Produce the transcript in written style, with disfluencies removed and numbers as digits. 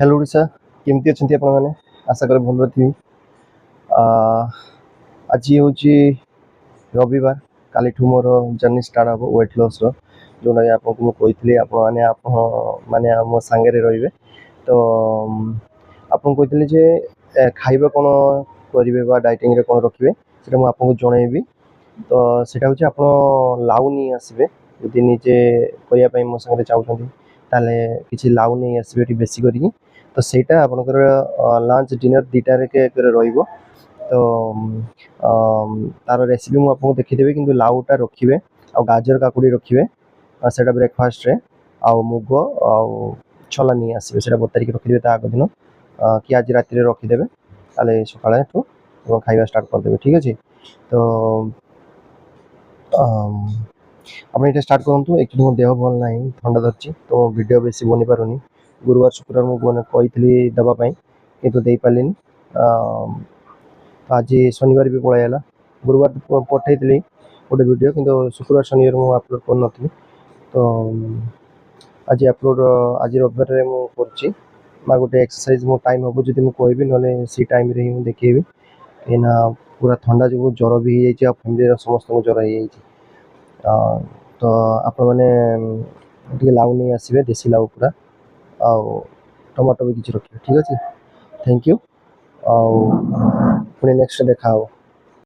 Hello Odisha केमती अच्छा आपण मैंने आशा करें भल थी। आज हूँ रविवार काली मोर जर्नी स्टार्ट हम वेट लॉस जोटा आपको मुझे मैंने मो सांगे रे तो आपको कहते जे खाइबा कौन करेंगे डाइटिंग रे कौन रखिए से आपको जनइबी। तो सेटा हूँ आप लाउ नहीं आसबे यदि निजे करने मो सागर चाहते ताले किसी लाउ नहीं आसबे बेसी करी तो सेटा आपनकर लंच डिनर दुटारे रहिबो। तो तार रेसिपी मुझे आपको देखीदेवी कि लाउटा रखिए आ गाजर काकुड़ी रखिए से ब्रेकफास्ट रे आ मुग आ छला नहीं आसबे से बतारिक रखिदे आग दिन कि आज राति रखिदे ताले सकाळे खाइबा स्टार्ट करदे ठीक अच्छे। तो आप ये स्टार्ट करूँ एक्चुअली मो देह भल ना थंडा धरची तो वीडियो बेसी बनी पारुनी गुरुवार शुक्रवार मुझे कही देवाई कितु दे पारे आज शनिवार भी पलैला गुरुवार पठे गोटे वीडियो किंतु शुक्रवार शनिवार मुझे अपलोड कर तो आज अपलोड आज रविवार मुझे कर गोटे एक्सरसाइज मो टाइम हम जी मुझे कहबी ना सी टाइम रे ही देखेबी कहीं पूरा ठंडा जो ज्वर भी हो फैमिली समस्त ज्वर हो। तो आप मैंने लाउ नहीं आसबे देसी लाउ पूरा आ टमाटो भी किसी रखिए ठीक अच्छे। थैंक यू पुणी नेक्स्ट देखा।